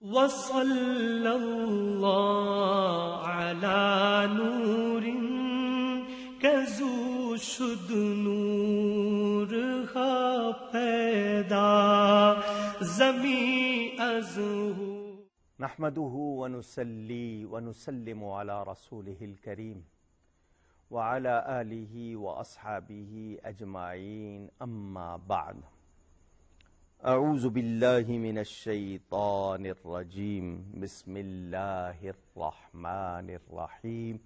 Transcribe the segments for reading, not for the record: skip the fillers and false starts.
وصلی اللہ علی نور کزو شد نور ہا پیدا زمین از نحمده ونصلي ونسلم على رسوله الكريم وعلى آله وأصحابه أجمعين أما بعد أعوذ بالله من الشيطان الرجيم بسم الله الرحمن الرحيم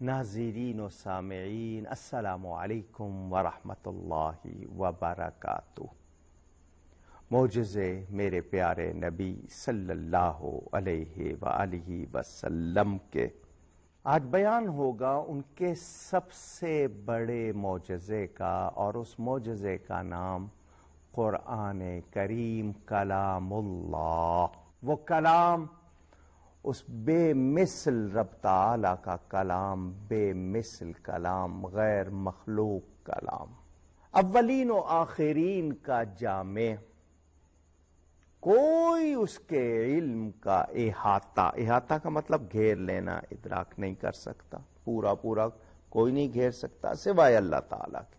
ناظرین و سامعین السلام علیکم ورحمۃ اللہ وبرکاتہ۔ معجزے میرے پیارے نبی صلی اللہ علیہ وآلہ وسلم کے آج بیان ہوگا ان کے سب سے بڑے معجزے کا، اور اس معجزے کا نام قرآن کریم کلام اللہ۔ وہ کلام، اس بے مثل رب تعالی کا کلام، بے مثل کلام، غیر مخلوق کلام، اولین و آخرین کا جامع، کوئی اس کے علم کا احاطہ کا مطلب گھیر لینا، ادراک نہیں کر سکتا، پورا کوئی نہیں گھیر سکتا سوائے اللہ تعالیٰ کے،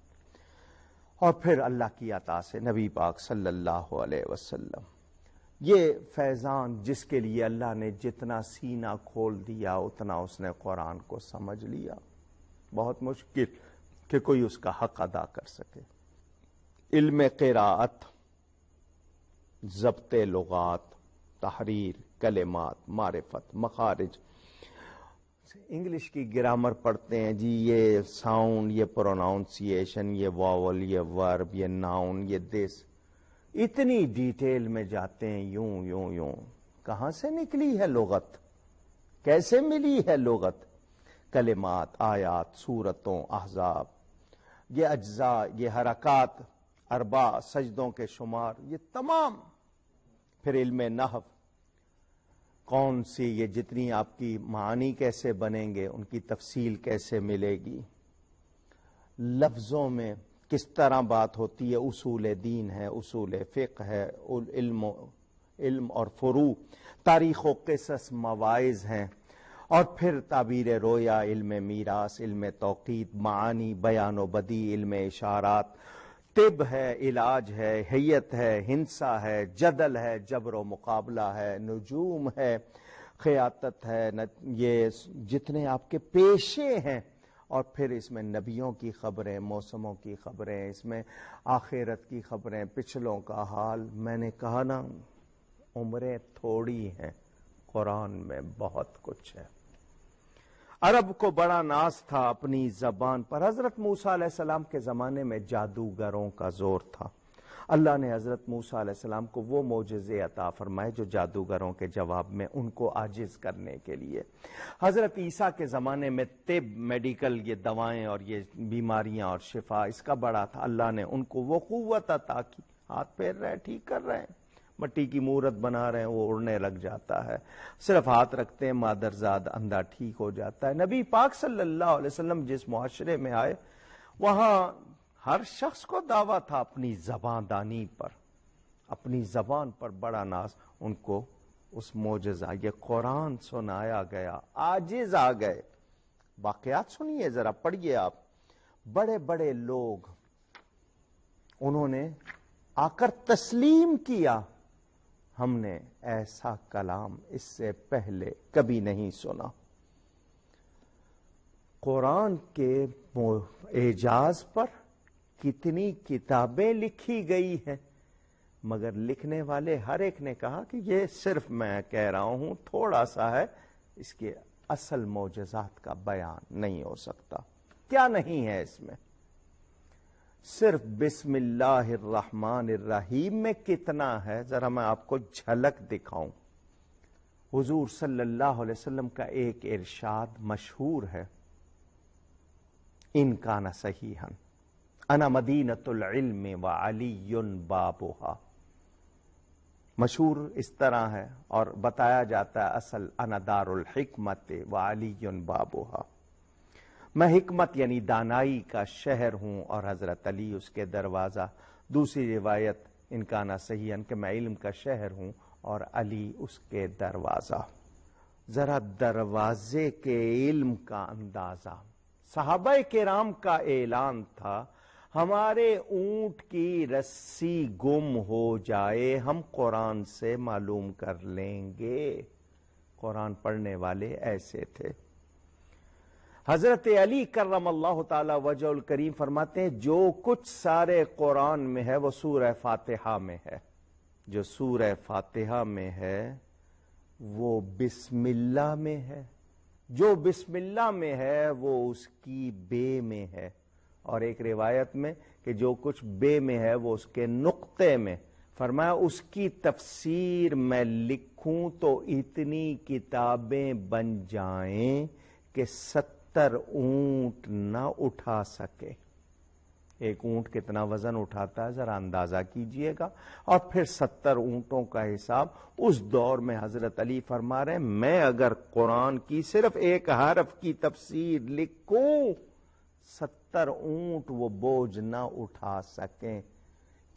اور پھر اللہ کی عطا سے نبی پاک صلی اللہ علیہ وسلم، یہ فیضان جس کے لیے اللہ نے جتنا سینہ کھول دیا اتنا اس نے قرآن کو سمجھ لیا، بہت مشکل کہ کوئی اس کا حق ادا کر سکے۔ علم قراءت، ضبط لغات، تحریر، کلمات، معرفت، مخارج، انگلش کی گرامر پڑھتے ہیں جی، یہ ساؤنڈ، یہ پروناؤنسیشن، یہ واول، یہ ورب، یہ ناؤن، یہ دس، اتنی ڈیٹیل میں جاتے ہیں، یوں کہاں سے نکلی ہے لغت، کیسے ملی ہے لغت، کلمات، آیات، سورتوں، احزاب، یہ اجزاء، یہ حرکات، اربع، سجدوں کے شمار، یہ تمام۔ پھر علم نحو، کون سی یہ جتنی آپ کی معانی کیسے بنیں گے، ان کی تفصیل کیسے ملے گی، لفظوں میں کس طرح بات ہوتی ہے، اصول دین ہے، اصول فقہ ہے، علم اور فروع، تاریخ و قصص، مواعظ ہیں، اور پھر تعبیر رویا، علم میراث، علم توقیت، معانی، بیان و بدیع، علم اشارات، طب ہے، علاج ہے، حیت ہے، ہنسا ہے، جدل ہے، جبر و مقابلہ ہے، نجوم ہے، خیاطت ہے، یہ جتنے آپ کے پیشے ہیں، اور پھر اس میں نبیوں کی خبریں، موسموں کی خبریں، اس میں آخرت کی خبریں، پچھلوں کا حال۔ میں نے کہا نا، عمریں تھوڑی ہیں، قرآن میں بہت کچھ ہے۔ عرب کو بڑا ناز تھا اپنی زبان پر۔ حضرت موسیٰ علیہ السلام کے زمانے میں جادوگروں کا زور تھا۔ اللہ نے حضرت موسیٰ علیہ السلام کو وہ معجزے عطا فرمائے جو جادوگروں کے جواب میں ان کو عاجز کرنے کے لیے۔ حضرت عیسیٰ کے زمانے میں طب، میڈیکل، یہ دوائیں اور یہ بیماریاں اور شفا، اس کا بڑا تھا۔ اللہ نے ان کو وہ قوت عطا کی، ہاتھ پھیر رہے ہیں، ٹھیک کر رہے ہیں، مٹی کی مورت بنا رہے ہیں، وہ اڑنے لگ جاتا ہے، صرف ہاتھ رکھتے ہیں، مادرزاد اندھا ٹھیک ہو جاتا ہے۔ نبی پاک صلی اللہ علیہ وسلم جس معاشرے میں آئے، وہاں ہر شخص کو دعویٰ تھا اپنی زبان دانی پر، اپنی زبان پر بڑا ناز۔ ان کو اس معجزہ، یہ قرآن سنایا گیا، عاجز آ گئے۔ واقعات سنیے ذرا، پڑھیے آپ، بڑے بڑے لوگ انہوں نے آ کر تسلیم کیا، ہم نے ایسا کلام اس سے پہلے کبھی نہیں سنا۔ قرآن کے اعجاز پر کتنی کتابیں لکھی گئی ہیں، مگر لکھنے والے ہر ایک نے کہا کہ یہ صرف میں کہہ رہا ہوں، تھوڑا سا ہے، اس کے اصل معجزات کا بیان نہیں ہو سکتا۔ کیا نہیں ہے اس میں؟ صرف بسم اللہ الرحمن الرحیم میں کتنا ہے، ذرا میں آپ کو جھلک دکھاؤں۔ حضور صلی اللہ علیہ وسلم کا ایک ارشاد مشہور ہے، ان کان صحیحا انا مدینۃ العلم وعلی بابھا، مشہور اس طرح ہے، اور بتایا جاتا ہے اصل انا دار الحکمت وعلی بابھا، میں حکمت یعنی دانائی کا شہر ہوں اور حضرت علی اس کے دروازہ۔ دوسری روایت ان کا نا صحیح کہ میں علم کا شہر ہوں اور علی اس کے دروازہ. ذرا دروازے کے علم کا اندازہ. صحابہ کرام کا اعلان تھا ہمارے اونٹ کی رسی گم ہو جائے ہم قرآن سے معلوم کر لیں گے. قرآن پڑھنے والے ایسے تھے. حضرت علی کرم اللہ تعالی وجہ الکریم فرماتے ہیں جو کچھ سارے قرآن میں ہے وہ سورہ فاتحہ میں ہے. جو سورہ فاتحہ میں ہے وہ بسم اللہ میں ہے. جو بسم اللہ میں ہے وہ اس کی بے میں ہے. اور ایک روایت میں کہ جو کچھ بے میں ہے وہ اس کے نقطے میں. فرمایا اس کی تفسیر میں لکھوں تو اتنی کتابیں بن جائیں کہ 70 اونٹ نہ اٹھا سکے. ایک اونٹ کتنا وزن اٹھاتا ہے ذرا اندازہ کیجئے گا. اور پھر 70 اونٹوں کا حساب. اس دور میں حضرت علی فرما رہے ہیں میں اگر قرآن کی صرف ایک حرف کی تفسیر لکھوں 70 اونٹ وہ بوجھ نہ اٹھا سکیں.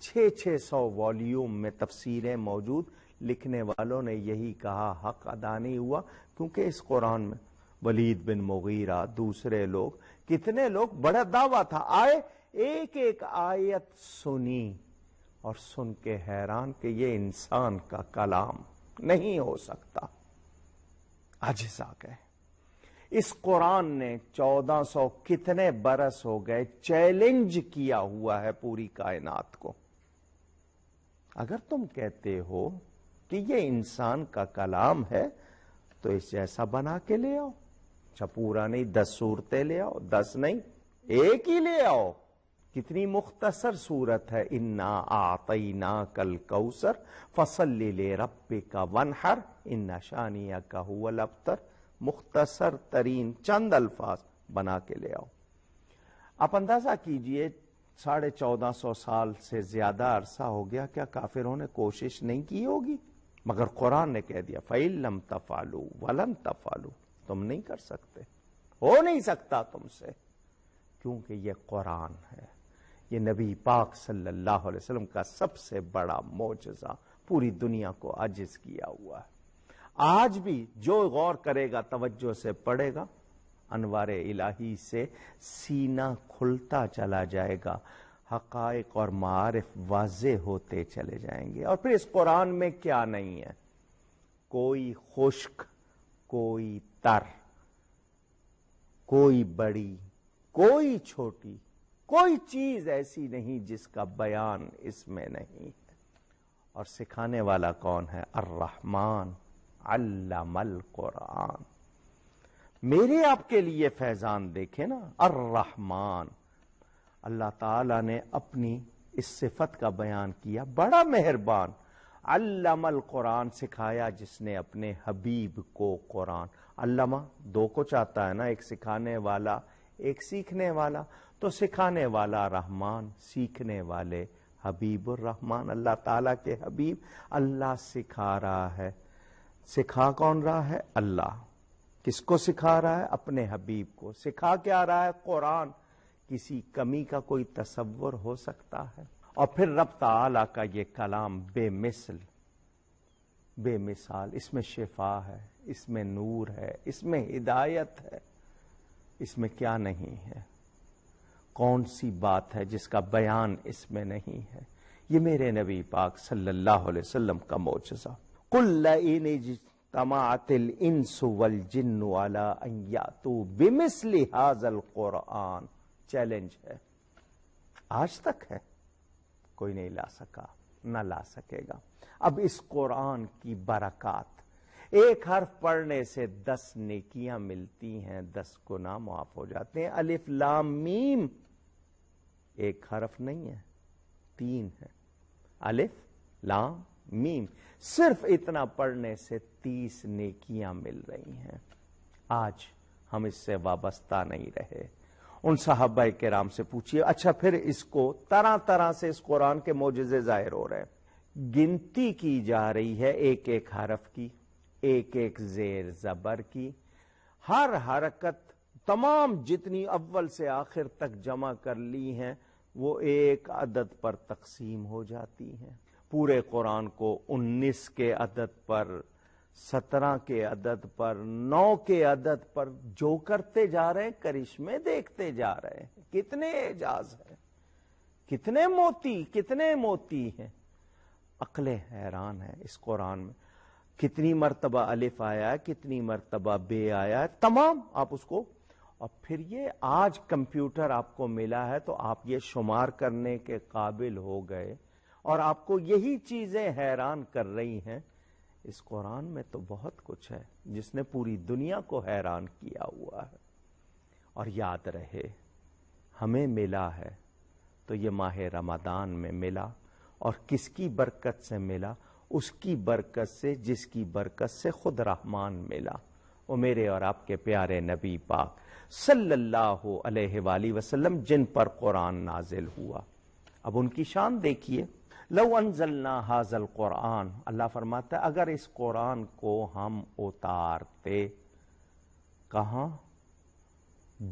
600 والیوم میں تفسیریں موجود. لکھنے والوں نے یہی کہا حق ادا نہیں ہوا کیونکہ اس قرآن میں ولید بن مغیرہ دوسرے لوگ کتنے لوگ بڑا دعویٰ تھا آئے ایک ایک آیت سنی اور سن کے حیران کہ یہ انسان کا کلام نہیں ہو سکتا. عجز آ گئے. اس قرآن نے 1400 کتنے برس ہو گئے چیلنج کیا ہوا ہے پوری کائنات کو. اگر تم کہتے ہو کہ یہ انسان کا کلام ہے تو اس جیسا بنا کے لے آؤ. اچھا پورا نہیں 10 صورتیں لے آؤ. 10 نہیں ایک ہی لے آؤ. کتنی مختصر صورت ہے. انا اعطیناک الکوثر فصل لربک وانحر ان شانئک ھو الابتر. مختصر ترین چند الفاظ بنا کے لے آؤ. آپ اندازہ کیجئے 1450 سال سے زیادہ عرصہ ہو گیا. کیا کافروں نے کوشش نہیں کی ہوگی؟ مگر قرآن نے کہہ دیا فَإِن لَمْ تَفْعَلُوا وَلَن تَفْعَلُوا. تم نہیں کر سکتے. ہو نہیں سکتا تم سے. کیونکہ یہ قرآن ہے. یہ نبی پاک صلی اللہ علیہ وسلم کا سب سے بڑا معجزہ پوری دنیا کو عاجز کیا ہوا ہے. آج بھی جو غور کرے گا توجہ سے پڑھے گا انوار الہی سے سینہ کھلتا چلا جائے گا. حقائق اور معارف واضح ہوتے چلے جائیں گے. اور پھر اس قرآن میں کیا نہیں ہے؟ کوئی خشک، کوئی تر، کوئی بڑی، کوئی چھوٹی، کوئی چیز ایسی نہیں جس کا بیان اس میں نہیں ہے. اور سکھانے والا کون ہے؟ الرحمن علم القرآن. میرے آپ کے لیے فیضان دیکھیں نا. الرحمن اللہ تعالی نے اپنی اس صفت کا بیان کیا بڑا مہربان. علم القرآن سکھایا جس نے اپنے حبیب کو قرآن. علمہ دو کو چاہتا ہے نا، ایک سکھانے والا ایک سیکھنے والا. تو سکھانے والا رحمان، سیکھنے والے حبیب الرحمان. اللہ تعالیٰ کے حبیب اللہ سکھا رہا ہے. سکھا کون رہا ہے؟ اللہ. کس کو سکھا رہا ہے؟ اپنے حبیب کو. سکھا کیا رہا ہے؟ قرآن. کسی کمی کا کوئی تصور ہو سکتا ہے؟ اور پھر رب تعالیٰ کا یہ کلام بے مثل، بے مثال. اس میں شفا ہے، اس میں نور ہے، اس میں ہدایت ہے. اس میں کیا نہیں ہے؟ کون سی بات ہے جس کا بیان اس میں نہیں ہے؟ یہ میرے نبی پاک صلی اللہ علیہ وسلم کا معجزہ. قُلْ لَئِنِ اجْتَمَعَتِ الْإِنسُ وَالْجِنُّ عَلَىٰ أَن يَأْتُوا بِمِثْلِ هَٰذَا الْقُرْآنِ. چیلنج ہے. آج تک ہے کوئی نہیں لا سکا، نہ لا سکے گا. اب اس قرآن کی برکات، ایک حرف پڑھنے سے 10 نیکیاں ملتی ہیں، 10 گناہ معاف ہو جاتے ہیں. الف لام میم ایک حرف نہیں ہے، 3 ہے. الف لام میم صرف اتنا پڑھنے سے 30 نیکیاں مل رہی ہیں. آج ہم اس سے وابستہ نہیں رہے. ان صحابہ کرام سے پوچھئے اچھا پھر اس کو طرح طرح سے اس قرآن کے معجزے ظاہر ہو رہے ہیں. گنتی کی جا رہی ہے ایک ایک حرف کی، ایک ایک زیر زبر کی. ہر حرکت تمام جتنی اول سے آخر تک جمع کر لی ہیں وہ ایک عدد پر تقسیم ہو جاتی ہیں. پورے قرآن کو 19 کے عدد پر، 17 کے عدد پر، 9 کے عدد پر جو کرتے جا رہے ہیں، کرشمے دیکھتے جا رہے ہیں. کتنے اعجاز ہیں، کتنے موتی ہیں. عقلیں حیران ہے اس قرآن میں. کتنی مرتبہ الف آیا ہے، کتنی مرتبہ بے آیا ہے، تمام آپ اس کو. اور پھر یہ آج کمپیوٹر آپ کو ملا ہے تو آپ یہ شمار کرنے کے قابل ہو گئے اور آپ کو یہی چیزیں حیران کر رہی ہیں. اس قرآن میں تو بہت کچھ ہے جس نے پوری دنیا کو حیران کیا ہوا ہے. اور یاد رہے ہمیں ملا ہے تو یہ ماہ رمضان میں ملا، اور کس کی برکت سے ملا؟ اس کی برکت سے جس کی برکت سے خود رحمان ملا، وہ میرے اور آپ کے پیارے نبی پاک صلی اللہ علیہ وآلہ وسلم، جن پر قرآن نازل ہوا. اب ان کی شان دیکھیے. لو انزلنا ھذا القرآن، اللہ فرماتا ہے اگر اس قرآن کو ہم اتارتے، کہاں؟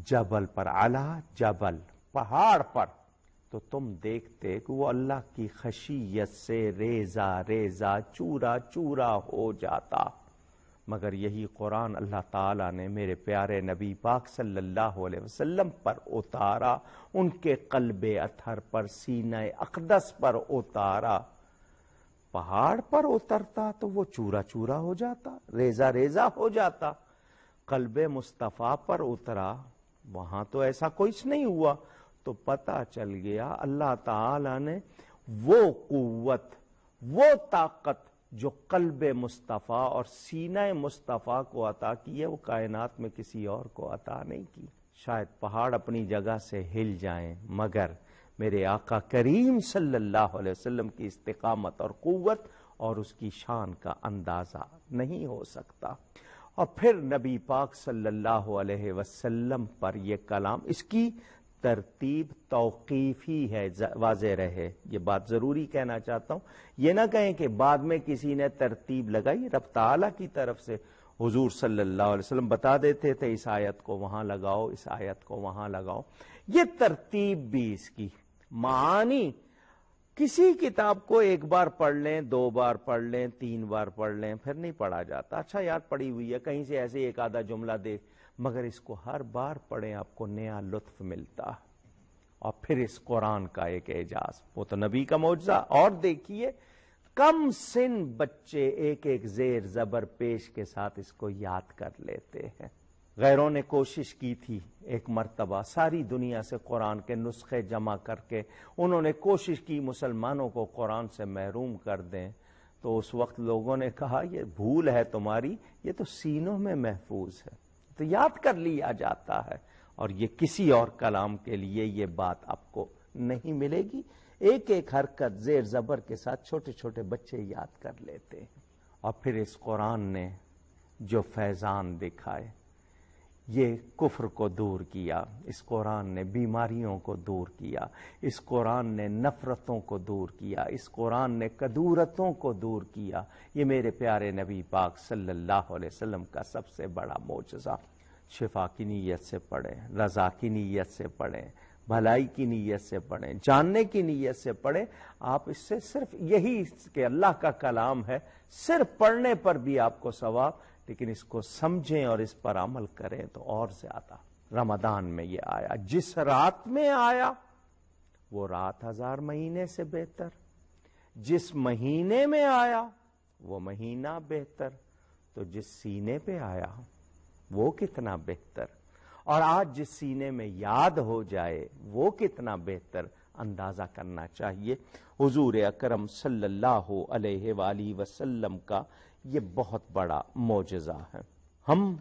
جبل پر، علی جبل، پہاڑ پر، تو تم دیکھتے کہ وہ اللہ کی خشیت سے ریزہ ریزہ، چورا چورا ہو جاتا. مگر یہی قرآن اللہ تعالیٰ نے میرے پیارے نبی پاک صلی اللہ علیہ وسلم پر اتارا، ان کے قلب اطہر پر، سینہ اقدس پر اتارا. پہاڑ پر اترتا تو وہ چورا چورا ہو جاتا، ریزہ ریزہ ہو جاتا. قلب مصطفیٰ پر اترا، وہاں تو ایسا کچھ نہیں ہوا. تو پتہ چل گیا اللہ تعالی نے وہ قوت، وہ طاقت جو قلب مصطفیٰ اور سینہ مصطفیٰ کو عطا کی ہے، وہ کائنات میں کسی اور کو عطا نہیں کی. شاید پہاڑ اپنی جگہ سے ہل جائیں، مگر میرے آقا کریم صلی اللہ علیہ وسلم کی استقامت اور قوت اور اس کی شان کا اندازہ نہیں ہو سکتا. اور پھر نبی پاک صلی اللہ علیہ وسلم پر یہ کلام، اس کی ترتیب توقیفی ہے، واضح رہے یہ بات ضروری کہنا چاہتا ہوں. یہ نہ کہیں کہ بعد میں کسی نے ترتیب لگائی، رب تعالیٰ کی طرف سے حضور صلی اللہ علیہ وسلم بتا دیتے تھے اس آیت کو وہاں لگاؤ، اس آیت کو وہاں لگاؤ. یہ ترتیب بھی اس کی معانی، کسی کتاب کو ایک بار پڑھ لیں، 2 بار پڑھ لیں، 3 بار پڑھ لیں، پھر نہیں پڑھا جاتا. اچھا یاد پڑی ہوئی ہے، کہیں سے ایسے ایک آدھا جملہ دیکھ، مگر اس کو ہر بار پڑھیں آپ کو نیا لطف ملتا. اور پھر اس قرآن کا ایک اعجاز، وہ تو نبی کا معجزہ. اور دیکھیے کم سن بچے ایک ایک زیر زبر پیش کے ساتھ اس کو یاد کر لیتے ہیں. غیروں نے کوشش کی تھی ایک مرتبہ ساری دنیا سے قرآن کے نسخے جمع کر کے، انہوں نے کوشش کی مسلمانوں کو قرآن سے محروم کر دیں. تو اس وقت لوگوں نے کہا یہ بھول ہے تمہاری، یہ تو سینوں میں محفوظ ہے، تو یاد کر لیا جاتا ہے. اور یہ کسی اور کلام کے لیے یہ بات آپ کو نہیں ملے گی. ایک ایک حرکت زیر زبر کے ساتھ چھوٹے چھوٹے بچے یاد کر لیتے ہیں. اور پھر اس قرآن نے جو فیضان دکھائے، یہ کفر کو دور کیا، اس قرآن نے بیماریوں کو دور کیا، اس قرآن نے نفرتوں کو دور کیا، اس قرآن نے کدورتوں کو دور کیا. یہ میرے پیارے نبی پاک صلی اللہ علیہ وسلم کا سب سے بڑا معجزہ. شفا کی نیت سے پڑھیں، رضا کی نیت سے پڑھیں، بھلائی کی نیت سے پڑھیں، جاننے کی نیت سے پڑھیں. آپ اس سے صرف یہی کہ اللہ کا کلام ہے، صرف پڑھنے پر بھی آپ کو ثواب، لیکن اس کو سمجھیں اور اس پر عمل کریں تو اور زیادہ. رمضان میں یہ آیا، جس رات میں آیا وہ رات 1000 مہینے سے بہتر، جس مہینے میں آیا وہ مہینہ بہتر، تو جس سینے پہ آیا وہ کتنا بہتر. اور آج جس سینے میں یاد ہو جائے وہ کتنا بہتر اندازہ کرنا چاہیے. حضور اکرم صلی اللہ علیہ وآلہ وسلم کا یہ بہت بڑا معجزہ ہے. ہم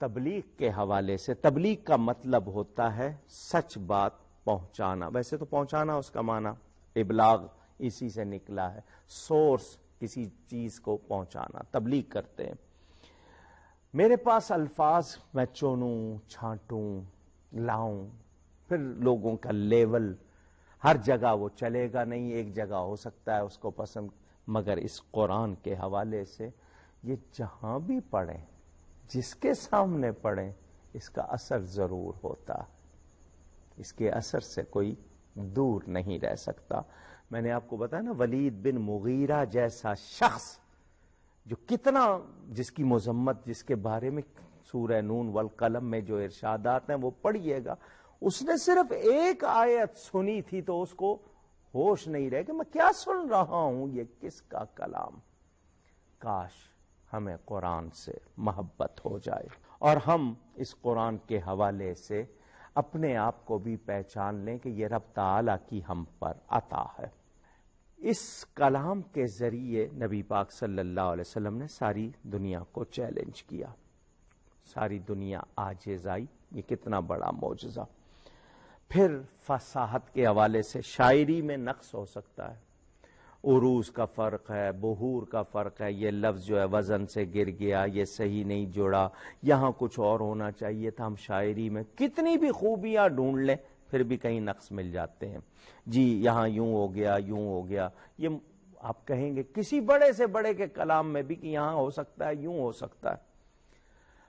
تبلیغ کے حوالے سے، تبلیغ کا مطلب ہوتا ہے سچ بات پہنچانا. ویسے تو پہنچانا اس کا معنی ابلاغ اسی سے نکلا ہے، سورس کسی چیز کو پہنچانا، تبلیغ کرتے ہیں. میرے پاس الفاظ میں چونوں، چھانٹوں، لاؤں، پھر لوگوں کا لیول ہر جگہ وہ چلے گا نہیں، ایک جگہ ہو سکتا ہے اس کو پسند، مگر اس قرآن کے حوالے سے یہ جہاں بھی پڑھیں، جس کے سامنے پڑھیں، اس کا اثر ضرور ہوتا، اس کے اثر سے کوئی دور نہیں رہ سکتا. میں نے آپ کو بتایا نا، ولید بن مغیرہ جیسا شخص جو کتنا، جس کی مذمت، جس کے بارے میں سورہ نون والقلم میں جو ارشادات ہیں وہ پڑھیے گا، اس نے صرف ایک آیت سنی تھی تو اس کو ہوش نہیں رہے کہ میں کیا سن رہا ہوں، یہ کس کا کلام۔ کاش ہمیں قرآن سے محبت ہو جائے اور ہم اس قرآن کے حوالے سے اپنے آپ کو بھی پہچان لیں کہ یہ رب تعالیٰ کی ہم پر عطا ہے۔ اس کلام کے ذریعے نبی پاک صلی اللہ علیہ وسلم نے ساری دنیا کو چیلنج کیا، ساری دنیا عاجز آئی، یہ کتنا بڑا معجزہ۔ پھر فصاحت کے حوالے سے شاعری میں نقص ہو سکتا ہے، عروض کا فرق ہے، بحور کا فرق ہے، یہ لفظ جو ہے وزن سے گر گیا، یہ صحیح نہیں جوڑا، یہاں کچھ اور ہونا چاہیے تھا۔ ہم شاعری میں کتنی بھی خوبیاں ڈھونڈ لیں پھر بھی کہیں نقص مل جاتے ہیں، جی یہاں یوں ہو گیا، یوں ہو گیا۔ یہ آپ کہیں گے کسی بڑے سے بڑے کے کلام میں بھی کہ یہاں ہو سکتا ہے، یوں ہو سکتا ہے۔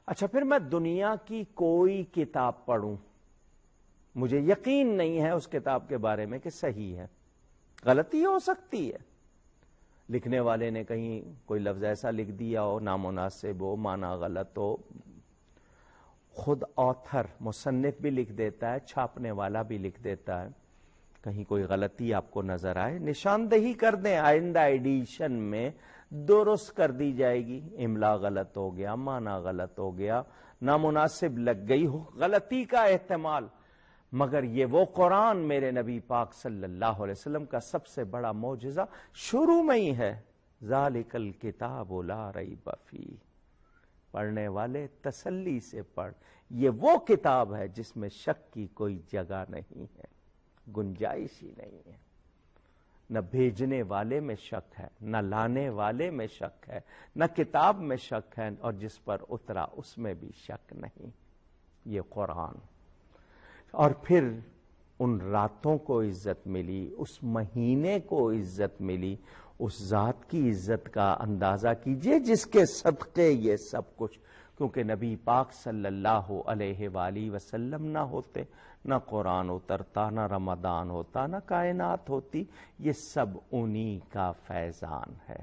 اچھا، پھر میں دنیا کی کوئی کتاب پڑھوں، مجھے یقین نہیں ہے اس کتاب کے بارے میں کہ صحیح ہے، غلطی ہو سکتی ہے، لکھنے والے نے کہیں کوئی لفظ ایسا لکھ دیا ہو نامناسب ہو، معنی غلط ہو، خود آتھر مصنف بھی لکھ دیتا ہے، چھاپنے والا بھی لکھ دیتا ہے، کہیں کوئی غلطی آپ کو نظر آئے نشاندہی کر دیں، آئندہ ایڈیشن میں درست کر دی جائے گی۔ املا غلط ہو گیا، معنی غلط ہو گیا، نامناسب لگ گئی ہو، غلطی کا احتمال، مگر یہ وہ قرآن میرے نبی پاک صلی اللہ علیہ وسلم کا سب سے بڑا معجزہ شروع میں ہی ہے۔ ذالک الکتاب لا ریب فیہ، پڑھنے والے تسلی سے پڑھ، یہ وہ کتاب ہے جس میں شک کی کوئی جگہ نہیں ہے، گنجائش ہی نہیں ہے، نہ بھیجنے والے میں شک ہے، نہ لانے والے میں شک ہے، نہ کتاب میں شک ہے، اور جس پر اترا اس میں بھی شک نہیں، یہ قرآن۔ اور پھر ان راتوں کو عزت ملی، اس مہینے کو عزت ملی، اس ذات کی عزت کا اندازہ کیجئے جس کے صدقے یہ سب کچھ، کیونکہ نبی پاک صلی اللہ علیہ وآلہ وسلم نہ ہوتے، نہ قرآن اترتا، نہ رمضان ہوتا، نہ کائنات ہوتی، یہ سب انہی کا فیضان ہے۔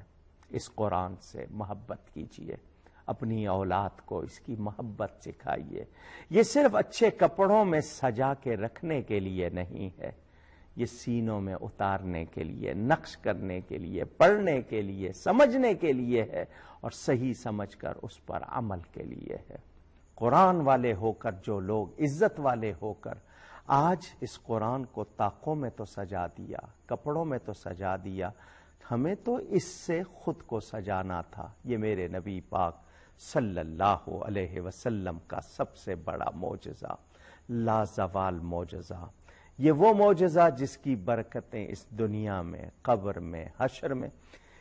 اس قرآن سے محبت کیجئے، اپنی اولاد کو اس کی محبت سکھائیے۔ یہ صرف اچھے کپڑوں میں سجا کے رکھنے کے لیے نہیں ہے، یہ سینوں میں اتارنے کے لیے، نقش کرنے کے لیے، پڑھنے کے لیے، سمجھنے کے لیے ہے، اور صحیح سمجھ کر اس پر عمل کے لیے ہے۔ قرآن والے ہو کر جو لوگ عزت والے ہو کر آج اس قرآن کو طاقوں میں تو سجا دیا، کپڑوں میں تو سجا دیا، ہمیں تو اس سے خود کو سجانا تھا۔ یہ میرے نبی پاک صلی اللہ علیہ وسلم کا سب سے بڑا معجزہ، لازوال معجزہ، یہ وہ معجزہ جس کی برکتیں اس دنیا میں، قبر میں، حشر میں،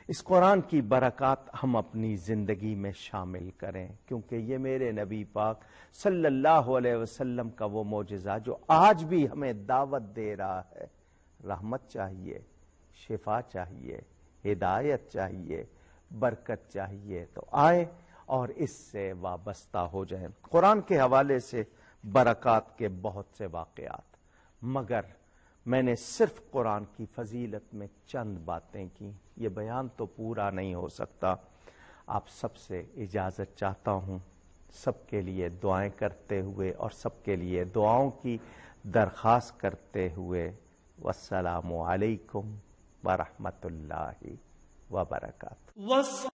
اس قرآن کی برکات ہم اپنی زندگی میں شامل کریں، کیونکہ یہ میرے نبی پاک صلی اللہ علیہ وسلم کا وہ معجزہ جو آج بھی ہمیں دعوت دے رہا ہے۔ رحمت چاہیے، شفا چاہیے، ہدایت چاہیے، برکت چاہیے، تو آئے اور اس سے وابستہ ہو جائیں۔ قرآن کے حوالے سے برکات کے بہت سے واقعات، مگر میں نے صرف قرآن کی فضیلت میں چند باتیں کی، یہ بیان تو پورا نہیں ہو سکتا۔ آپ سب سے اجازت چاہتا ہوں، سب کے لیے دعائیں کرتے ہوئے اور سب کے لیے دعاؤں کی درخواست کرتے ہوئے، والسلام علیکم ورحمۃ اللہ وبرکاتہ۔